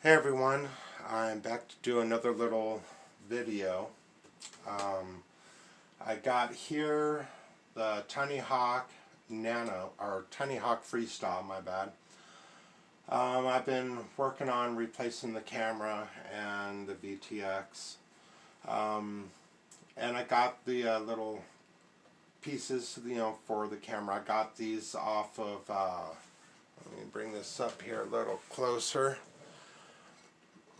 Hey everyone, I'm back to do another little video. I got here the Tinyhawk Nano, or Tinyhawk Freestyle, my bad. I've been working on replacing the camera and the VTX. And I got the little pieces, for the camera. I got these off of, let me bring this up here a little closer.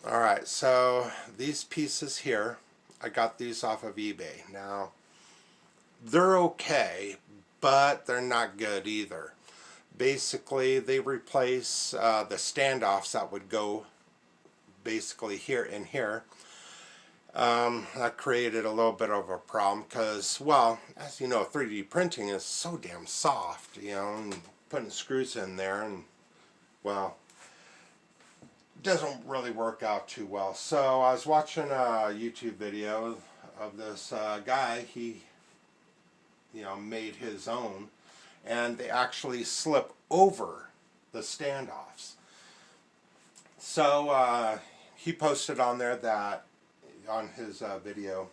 Alright, so these pieces here, I got these off of eBay. Now, they're okay, but they're not good either. Basically, they replace the standoffs that would go basically here and here. That created a little bit of a problem because, well, as you know, 3D printing is so damn soft, and putting screws in there, and, well, doesn't really work out too well. So I was watching a YouTube video of this guy. He made his own, and they actually slip over the standoffs. So he posted on there that on his video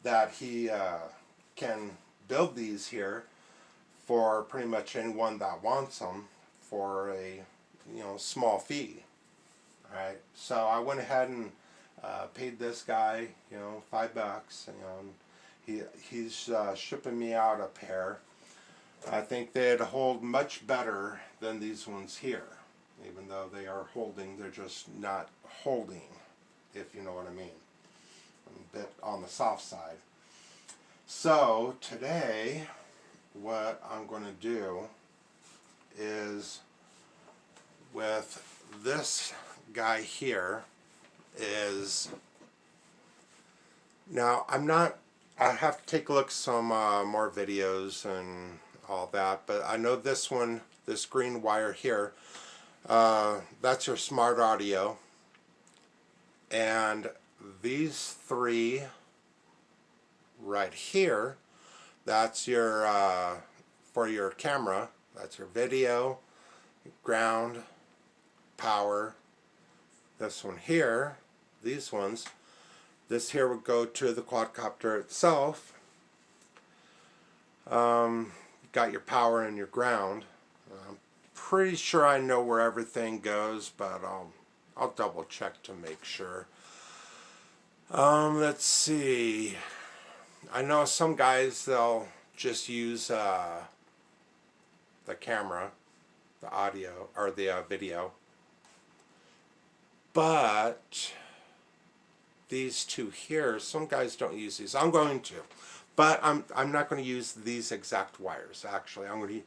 that he can build these here for pretty much anyone that wants them for a small fee. Alright, so I went ahead and paid this guy, $5, and he's shipping me out a pair. I think they'd hold much better than these ones here, even though they are holding, they're just not holding, if you know what I mean. A bit on the soft side. So today, what I'm going to do is, with this guy here, is, now I have to take a look at some more videos and all that, but I know this one, this green wire here, that's your smart audio, and these three right here, that's your for your camera, that's your video, ground, power. This one here, these ones, this here would go to the quadcopter itself. Got your power and your ground. I'm pretty sure I know where everything goes, but I'll double check to make sure. Let's see. I know some guys, they'll just use the camera, the audio, or the video. But these two here, some guys don't use these. I'm going to, but I'm not going to use these exact wires. Actually, I'm going to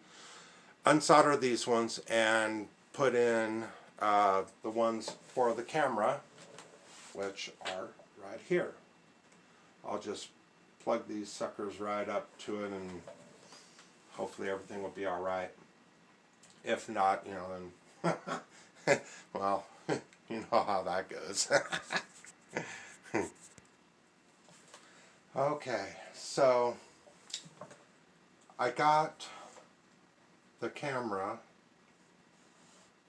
unsolder these ones and put in the ones for the camera, which are right here. I'll just plug these suckers right up to it, and hopefully everything will be all right. If not, then well, you know how that goes. Okay, so I got the camera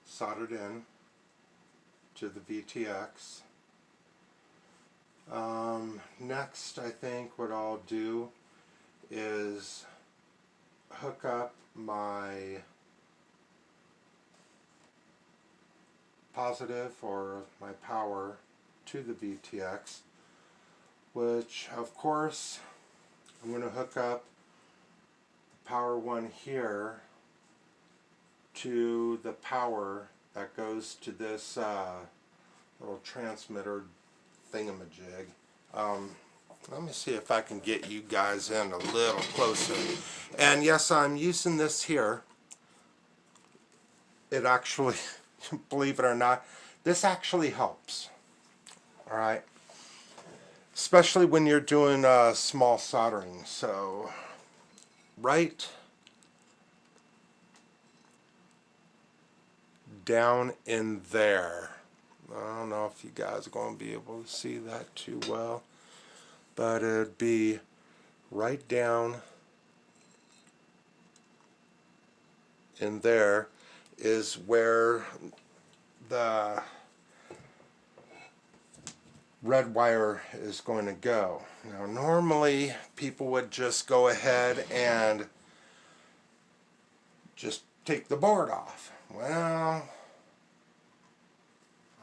soldered in to the VTX. Next, I think what I'll do is hook up my positive or my power to the VTX, which of course I'm going to hook up the power one here to the power that goes to this little transmitter thingamajig. Let me see if I can get you guys in a little closer. And yes, I'm using this here. It actually, believe it or not, this actually helps. Alright? Especially when you're doing small soldering. So, right down in there. I don't know if you guys are going to be able to see that too well, but it'd be right down in there is where the red wire is going to go. Now normally people would just go ahead and just take the board off. Well,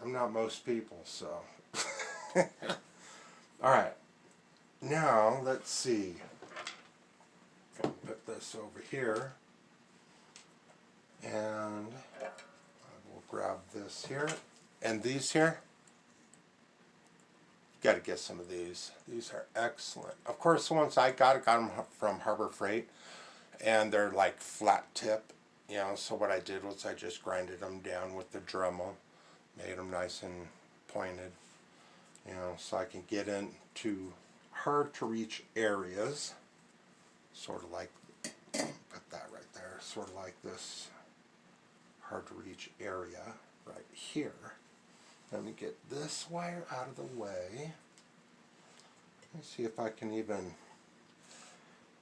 I'm not most people, so. Alright, now let's see. Put this over here, and I will grab this here, and these here. Got to get some of these. These are excellent. Of course, the ones I got them from Harbor Freight, and they're like flat tip, you know. So what I did was I just grinded them down with the Dremel, made them nice and pointed, you know, so I can get into hard to reach areas. Sort of like, put that right there. Sort of like this hard to reach area right here. Let me get this wire out of the way. Let me see if I can even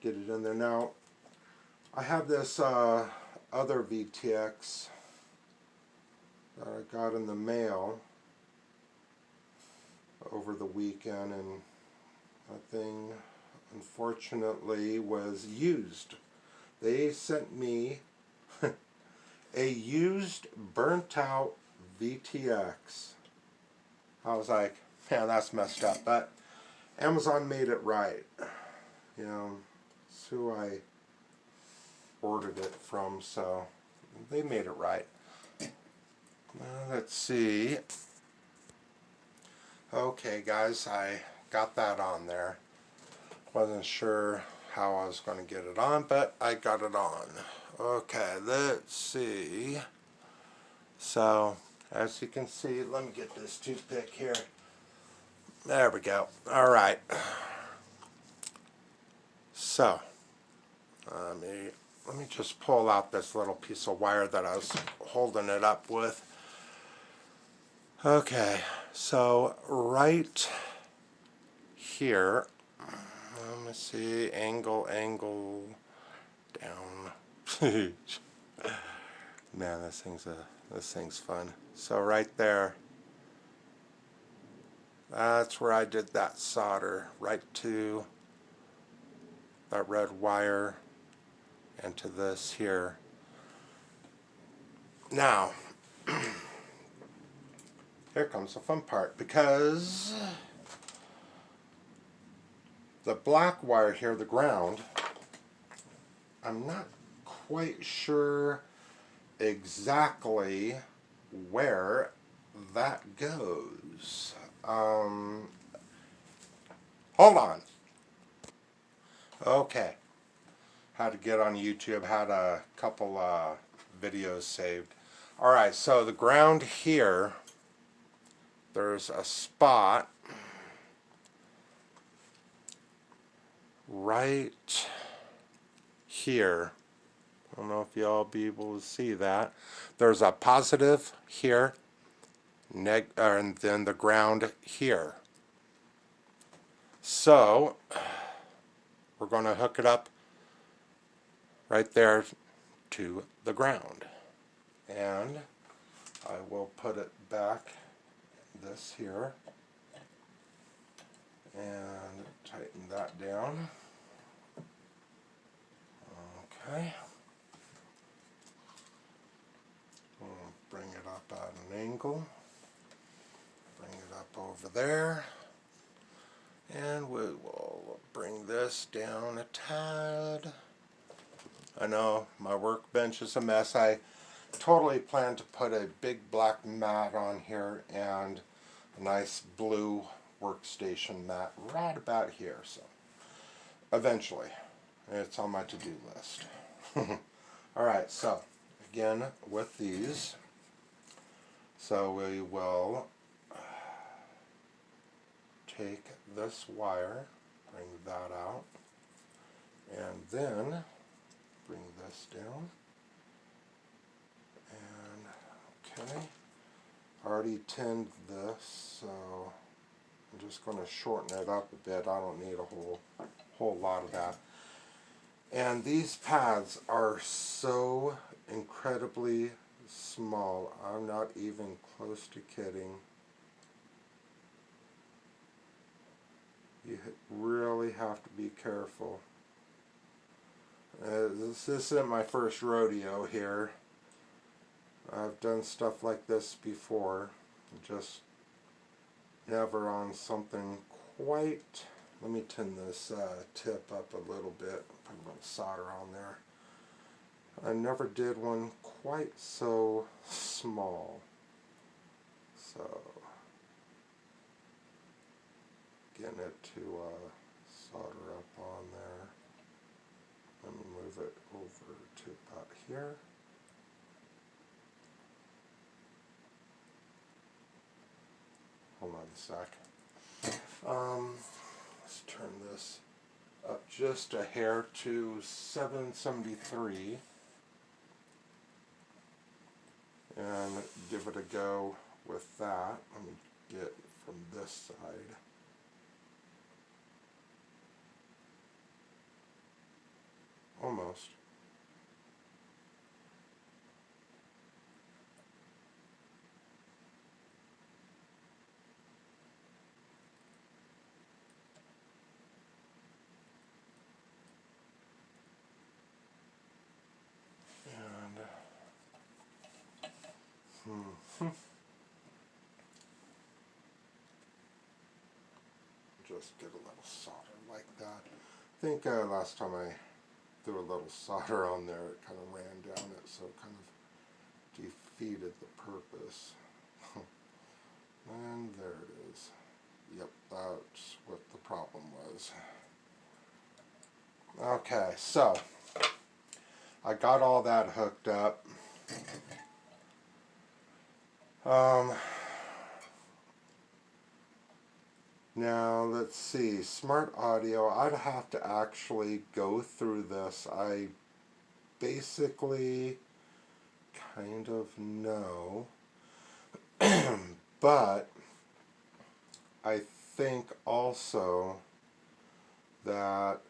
get it in there. Now, I have this other VTX that I got in the mail over the weekend, and that thing unfortunately was used. They sent me a used, burnt out VTX. I was like, man, that's messed up. But Amazon made it right. You know, it's who I ordered it from, so they made it right. Let's see. Okay, guys, I got that on there. Wasn't sure how I was going to get it on, but I got it on. Okay, let's see. So, as you can see, let me get this toothpick here. There we go. All right. So, let me just pull out this little piece of wire that I was holding it up with. Okay, so right here, let me see, angle down. Man, this thing's fun. So right there, that's where I did that solder, right to that red wire and to this here. Now, here comes the fun part, because the black wire here, the ground, I'm not quite sure exactly where that goes. Hold on. Okay. How to get on YouTube. Had a couple videos saved. Alright, so the ground here, there's a spot right here. I don't know if y'all be able to see that. There's a positive here, and then the ground here. So we're going to hook it up right there to the ground, and I will put it back this here and tighten that down. Okay. Bring it up at an angle. Bring it up over there. And we will bring this down a tad. I know my workbench is a mess. I totally plan to put a big black mat on here and a nice blue workstation mat right about here. So eventually, it's on my to-do list. Alright, so again with these, so we will take this wire, bring that out, and then bring this down, and okay, already tinned this, so I'm just going to shorten it up a bit. I don't need a whole lot of that. And these pads are so incredibly small. I'm not even close to kidding. You really have to be careful. This isn't my first rodeo here. I've done stuff like this before, just never on something quite. Let me tin this tip up a little bit, put a little solder on there. I never did one quite so small. So, getting it to solder up on there. Let me move it over to about here. Hold on a sec. Let's turn this up just a hair to 773 and give it a go with that. Let me get from this side. Almost. Just get a little solder like that. I think last time I threw a little solder on there, it kind of ran down it, so it kind of defeated the purpose. And there it is. Yep, that's what the problem was. Okay, so I got all that hooked up. Now let's see, smart audio, I'd have to actually go through this. I basically kind of know, but I think also that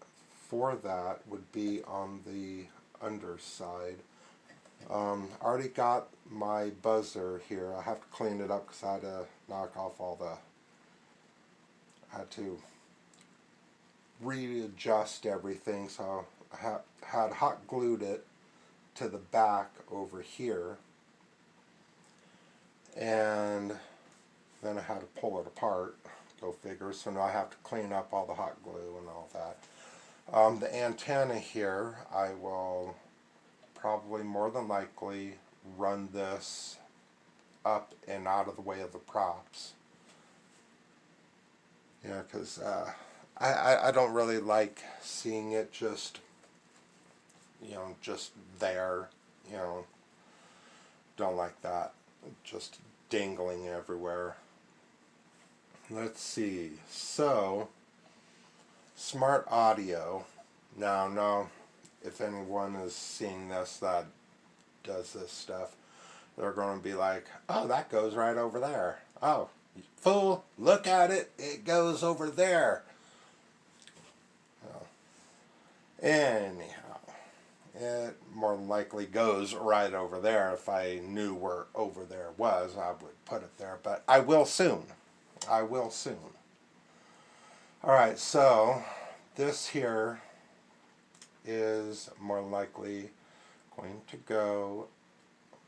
for that would be on the underside. I already got my buzzer here. I have to clean it up because I had to knock off all the, I had to readjust everything, so I had hot glued it to the back over here, and then I had to pull it apart, go figure, so now I have to clean up all the hot glue and all that. The antenna here, I will probably more than likely run this up and out of the way of the props. Yeah, because I don't really like seeing it just, just there, don't like that, just dangling everywhere. Let's see, so, smart audio, now, if anyone is seeing this that does this stuff, they're going to be like, oh, that goes right over there. Oh, fool, look at it, it goes over there. Well, anyhow, it more than likely goes right over there. If I knew where over there was, I would put it there, but I will soon. I will soon. Alright, so this here is more likely going to go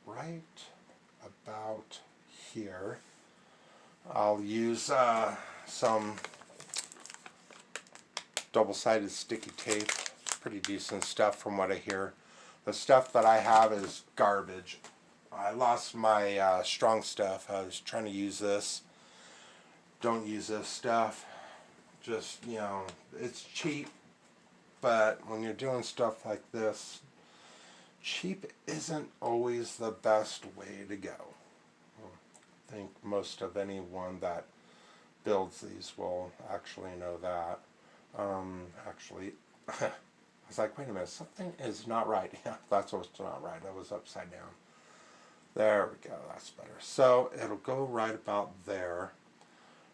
right about here. I'll use some double-sided sticky tape, pretty decent stuff from what I hear. The stuff that I have is garbage. I lost my strong stuff. I was trying to use this. Don't use this stuff. Just, it's cheap. But when you're doing stuff like this, cheap isn't always the best way to go. I think most of anyone that builds these will actually know that. Actually, I was like, wait a minute, something is not right. Yeah, that's what's not right. I was upside down. There we go, that's better. So it'll go right about there.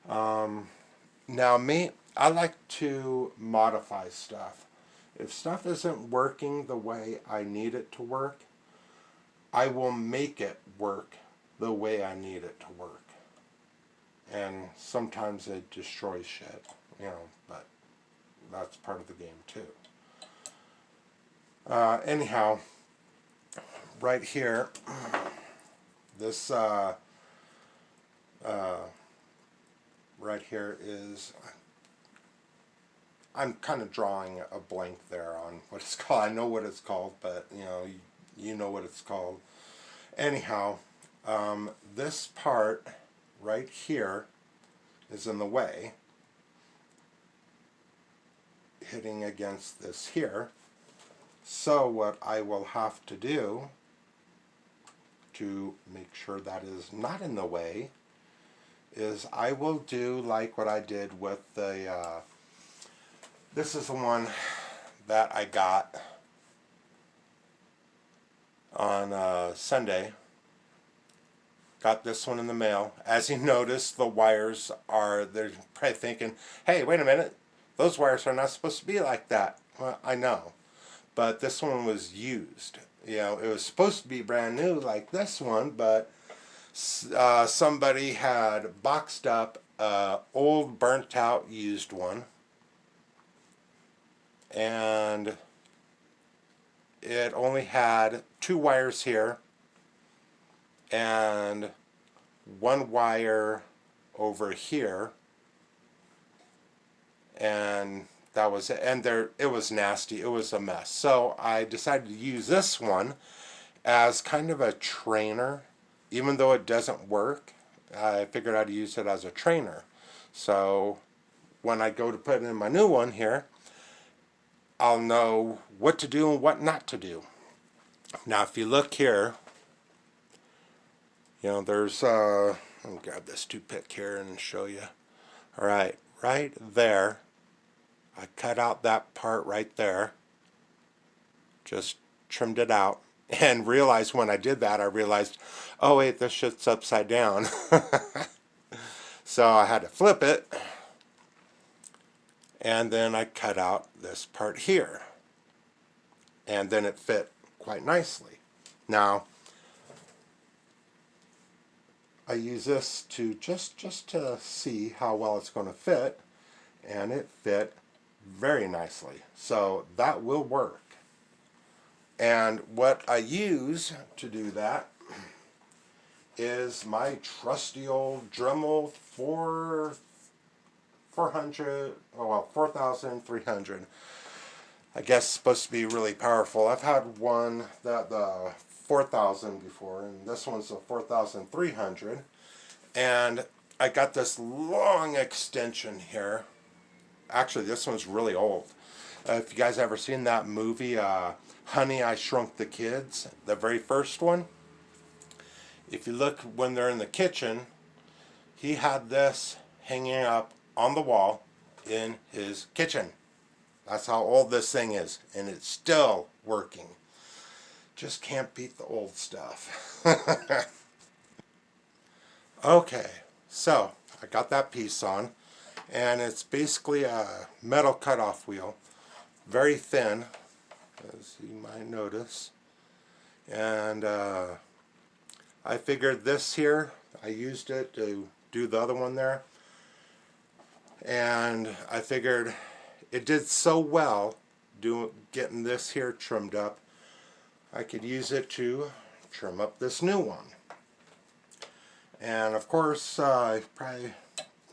Now me, I like to modify stuff. If stuff isn't working the way I need it to work, I will make it work the way I need it to work. And sometimes it destroys shit, you know, but that's part of the game too. Anyhow, right here, this right here is, I'm kind of drawing a blank there on what it's called. I know what it's called, but you know, you know what it's called. Anyhow, this part right here is in the way, hitting against this here. So what I will have to do to make sure that is not in the way is I will do like what I did with the, this is the one that I got on Sunday. Got this one in the mail. As you notice, the wires are, they're probably thinking, hey, wait a minute, those wires are not supposed to be like that. Well, I know. But this one was used. You know, it was supposed to be brand new like this one, but somebody had boxed up an old, burnt out, used one. And it only had 2 wires here and 1 wire over here, and that was it. And there, it was nasty. It was a mess. So I decided to use this one as kind of a trainer. Even though it doesn't work, I figured I'd use it as a trainer. So when I go to put in my new one here, I'll know what to do and what not to do. Now if you look here, you know, there's, let me grab this toothpick here and show you. Alright, right there, I cut out that part right there, just trimmed it out, and realized when I did that, I realized, oh wait, this shit's upside down. So I had to flip it, and then I cut out this part here, and then it fit quite nicely. Now, I use this to just to see how well it's going to fit, and it fit very nicely. So that will work. And what I use to do that is my trusty old Dremel 4300. I guess it's supposed to be really powerful. I've had one that the 4000 before, and this one's a 4300, and I got this long extension here. Actually, this one's really old. If you guys ever seen that movie, Honey, I Shrunk the Kids, the very first one, if you look when they're in the kitchen, he had this hanging up on the wall in his kitchen. That's how old this thing is, and it's still working. Just can't beat the old stuff. Okay, so I got that piece on, and it's basically a metal cutoff wheel, very thin, as you might notice. And I figured this here, I used it to do the other one there, and I figured it did so well getting this here trimmed up, I could use it to trim up this new one. And of course, probably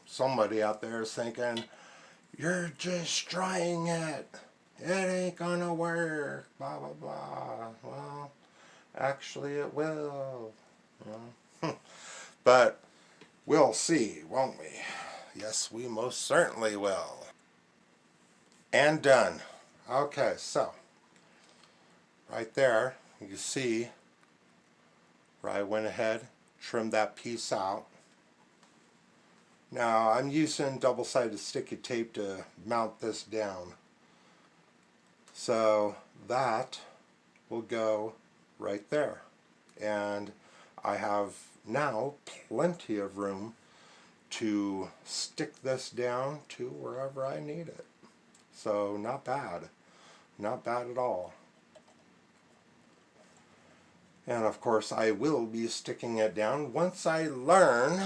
somebody out there is thinking, you're destroying it, it ain't gonna work, blah blah blah. Well, actually it will. But we'll see, won't we? Yes, we most certainly will. And done. Okay, so right there, you can see where I went ahead, trimmed that piece out. Now I'm using double-sided sticky tape to mount this down. So that will go right there. And I have now plenty of room to stick this down to wherever I need it. So not bad. Not bad at all. And of course I will be sticking it down once I learn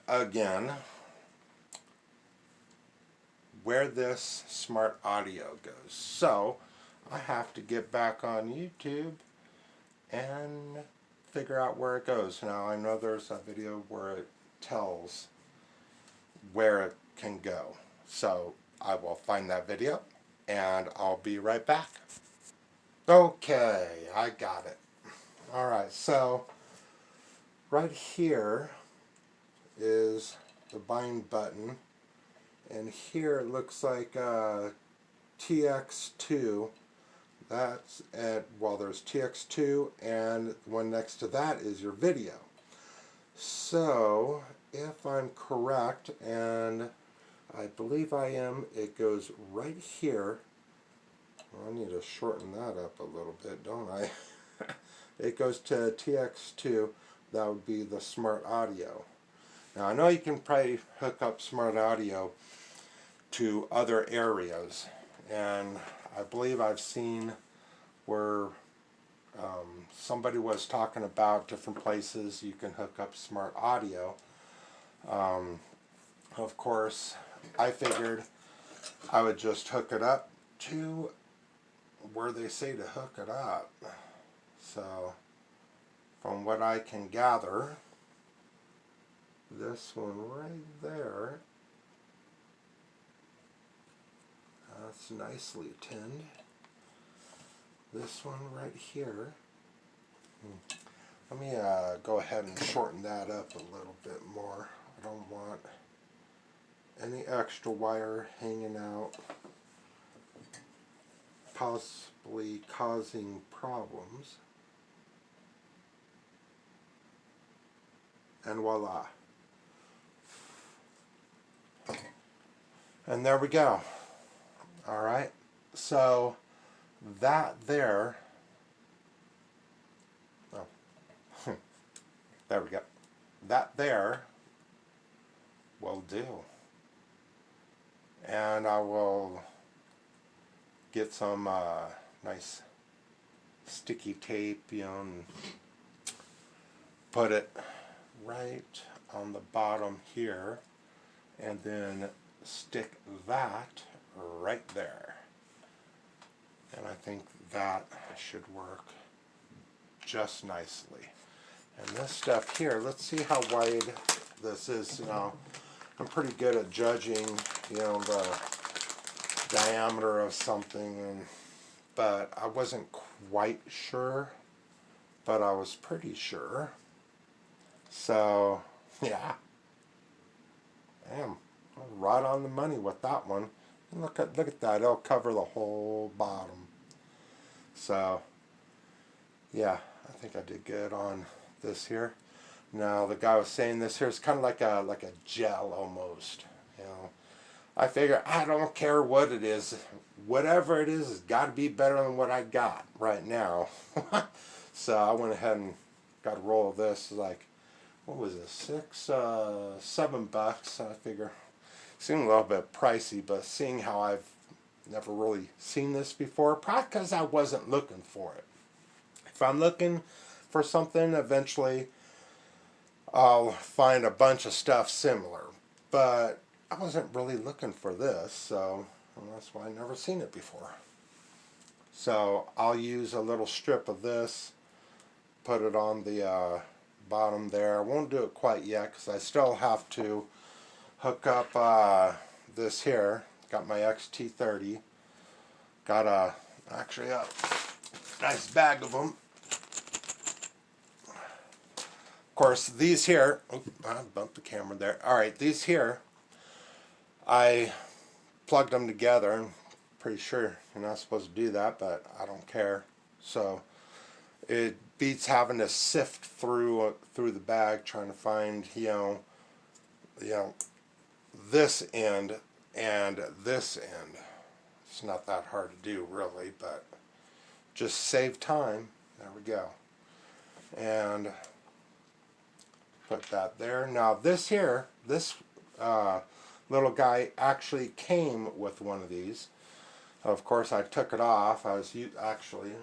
again where this smart audio goes. So I have to get back on YouTube and figure out where it goes. Now I know there's a video where it tells where it can go. So I will find that video and I'll be right back. Okay, I got it. Alright, so right here is the bind button, and here it looks like TX2. That's at, well, there's TX2, and the one next to that is your video. So if I'm correct, and I believe I am, it goes right here. Well, I need to shorten that up a little bit, don't I? It goes to TX2. That would be the smart audio. Now I know you can probably hook up smart audio to other areas, and I believe I've seen where somebody was talking about different places you can hook up smart audio. Of course, I figured I would just hook it up to where they say to hook it up. So, from what I can gather, this one right there, that's nicely tinned. This one right here, let me go ahead and shorten that up a little bit more. I don't want any extra wire hanging out, possibly causing problems. And voila. And there we go. Alright, so that there, oh, there we go. That there will do. And I will get some nice sticky tape, you know, and put it right on the bottom here, and then stick that right there. And I think that should work just nicely. And this stuff here, let's see how wide this is. You know, I'm pretty good at judging, you know, the diameter of something, but I wasn't quite sure, but I was pretty sure. So, yeah, I am right on the money with that one. Look at that, it'll cover the whole bottom. So, yeah, I think I did good on this here. Now, the guy was saying this here is kind of like a gel almost, you know. I figure I don't care what it is. Whatever it is has got to be better than what I got right now. So I went ahead and got a roll of this. Like, what was it, $7? I figure it seemed a little bit pricey, but seeing how I've never really seen this before, probably because I wasn't looking for it. If I'm looking for something, eventually I'll find a bunch of stuff similar. But I wasn't really looking for this, so that's why I never seen it before. So I'll use a little strip of this, put it on the bottom there. I won't do it quite yet because I still have to hook up this here. Got my XT30. Got actually a nice bag of them. Of course, these here, oops, I bumped the camera there. Alright, these here, I plugged them together. I'm pretty sure you're not supposed to do that, but I don't care. So it beats having to sift through the bag trying to find, you know, this end and this end. It's not that hard to do, really, but just save time. There we go. And put that there. Now this here, this little guy actually came with one of these. Of course, I took it off. I was actually,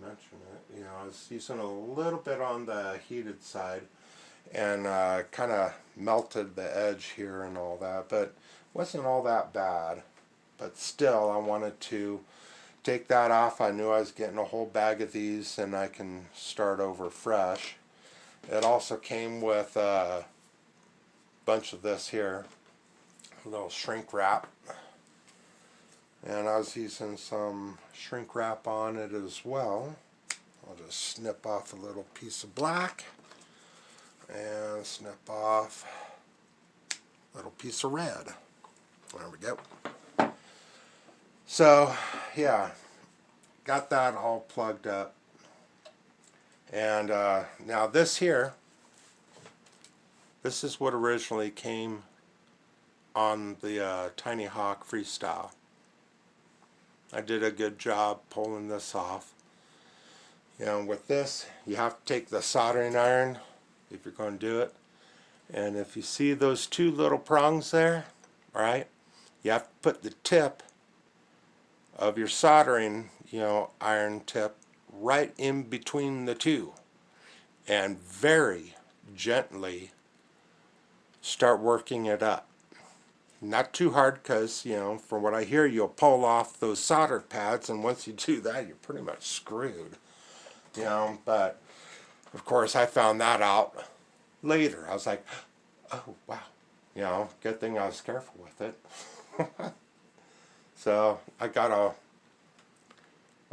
mention it. You know, I was using a little bit on the heated side, and kind of melted the edge here and all that, but wasn't all that bad. But still, I wanted to take that off. I knew I was getting a whole bag of these, and I can start over fresh. It also came with a bunch of this here, a little shrink wrap, and I was using some shrink wrap on it as well. I'll just snip off a little piece of black and snip off a little piece of red. There we go. So yeah, got that all plugged up, and now this here, this is what originally came on the Tinyhawk freestyle. I did a good job pulling this off. You know, with this, you have to take the soldering iron if you're going to do it. And if you see those two little prongs there, right, you have to put the tip of your soldering, you know, iron tip right in between the two, and very gently start working it up. Not too hard, because, you know, from what I hear, you'll pull off those solder pads, and once you do that, you're pretty much screwed. You know, but of course I found that out later. I was like, oh wow, you know, good thing I was careful with it. So I got a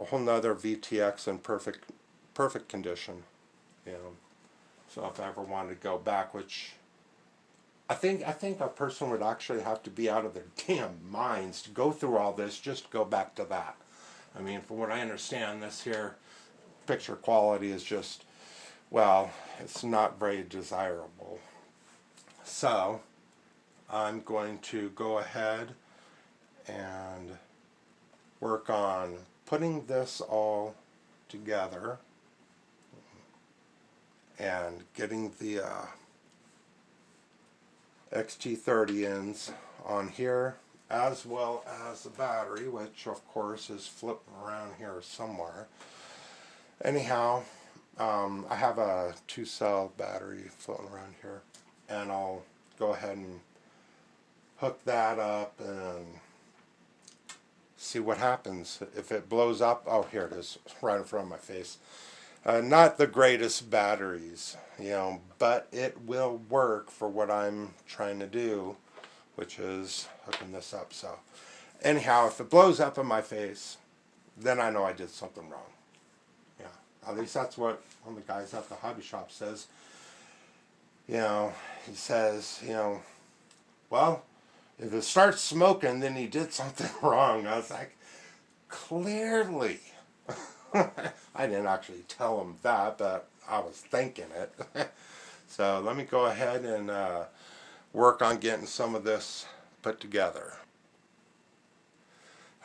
whole nother VTX in perfect condition, you know. So if I ever wanted to go back, which I think a person would actually have to be out of their damn minds to go through all this just to go back to that. I mean, from what I understand, this here picture quality is just, well, it's not very desirable. So I'm going to go ahead and work on putting this all together and getting the XT30 on here, as well as the battery, which of course is flipping around here somewhere. Anyhow, I have a 2-cell battery floating around here, and I'll go ahead and hook that up and see what happens. If it blows up, oh, here it is, right in front of my face. Not the greatest batteries, you know, but it will work for what I'm trying to do, which is hooking this up. So anyhow, if it blows up in my face, then I know I did something wrong. Yeah, at least that's what one of the guys at the hobby shop says. You know, he says, you know, well, if it starts smoking, then he did something wrong. I was like, clearly. I didn't actually tell him that, but I was thinking it. So let me go ahead and work on getting some of this put together.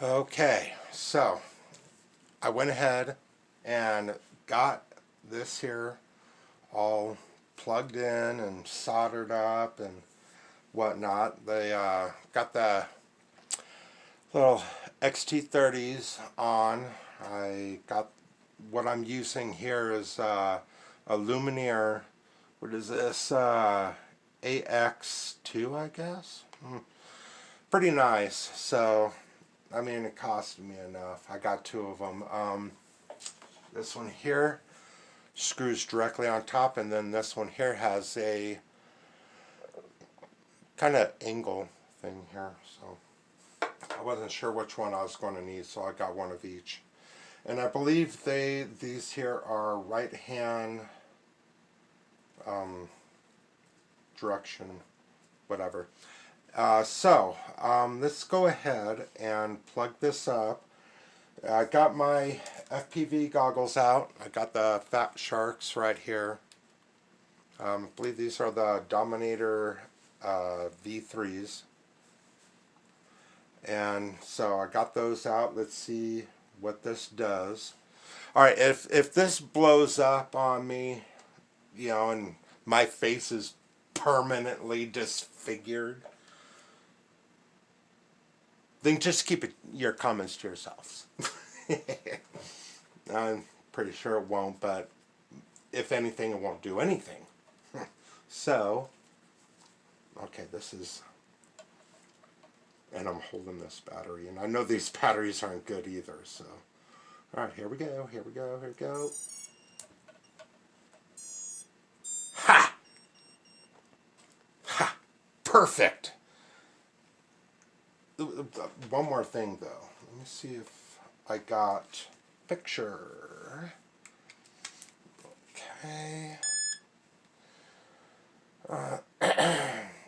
Okay, so I went ahead and got this here all plugged in and soldered up and whatnot. They got the little XT30s on. I got, what I'm using here is a Lumineer, what is this, AX2, I guess? Pretty nice. So, I mean, it costed me enough. I got 2 of them. This one here screws directly on top, and then this one here has a kind of angle thing here. So I wasn't sure which one I was going to need, so I got one of each. And I believe these here are right hand direction, whatever. So let's go ahead and plug this up. I got my FPV goggles out. I got the Fat Sharks right here. I believe these are the Dominator V3s. And so I got those out. Let's see what this does. Alright, if this blows up on me, you know, and my face is permanently disfigured, then just keep your comments to yourselves. I'm pretty sure it won't, but if anything, it won't do anything. So, okay, this is, and I'm holding this battery, and I know these batteries aren't good either, so. Alright, here we go, here we go, here we go. Ha! Ha! Perfect! One more thing, though. Let me see if I got picture. Okay.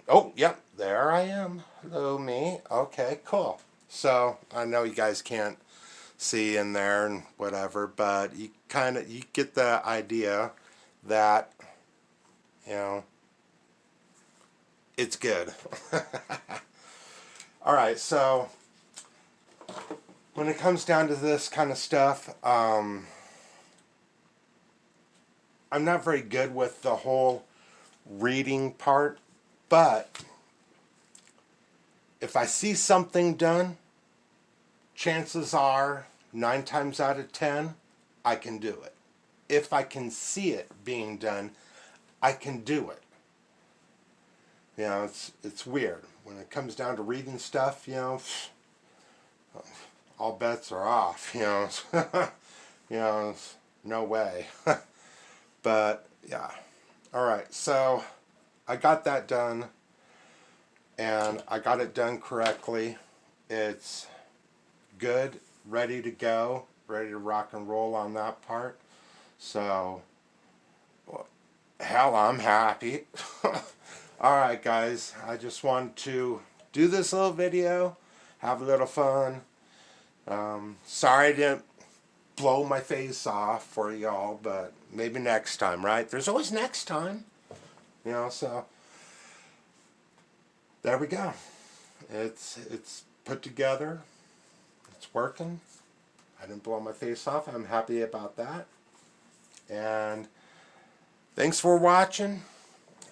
Oh, yep, there I am. Hello, me. Okay, cool. So, I know you guys can't see in there and whatever, but you get the idea that, you know, it's good. Alright, so when it comes down to this kind of stuff, I'm not very good with the whole reading part, but if I see something done, chances are 9 times out of 10 I can do it. If I can see it being done, I can do it. You know, it's weird when it comes down to reading stuff. You know, all bets are off. You know, you know, no way. But yeah, all right. So I got that done, and I got it done correctly. It's good, ready to go, ready to rock and roll on that part. So, well, hell, I'm happy. Alright guys, I just wanted to do this little video, have a little fun. Sorry I didn't blow my face off for y'all, but maybe next time, right? There's always next time. You know, so there we go. It's put together. It's working. I didn't blow my face off. I'm happy about that. And thanks for watching.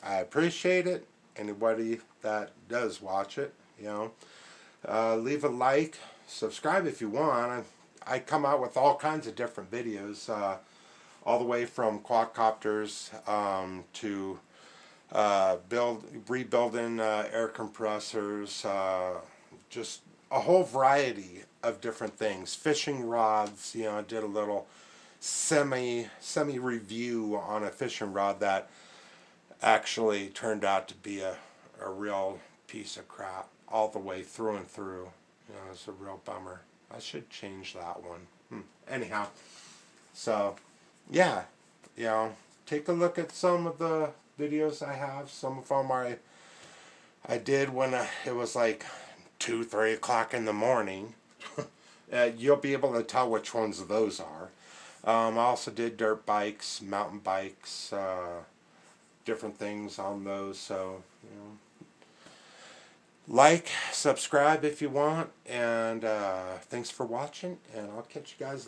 I appreciate it. Anybody that does watch it, you know, leave a like, subscribe if you want. I come out with all kinds of different videos, all the way from quadcopters to rebuilding air compressors, just a whole variety of different things. Fishing rods, you know, I did a little semi review on a fishing rod that actually turned out to be a real piece of crap all the way through and through. You know, it's a real bummer. I should change that one. Anyhow, so yeah, you know, take a look at some of the videos I have. Some of them I did when it was like 2-3 o'clock in the morning. You'll be able to tell which ones of those are. I also did dirt bikes, mountain bikes, different things on those. So, you know, like, subscribe if you want, and thanks for watching, and I'll catch you guys later.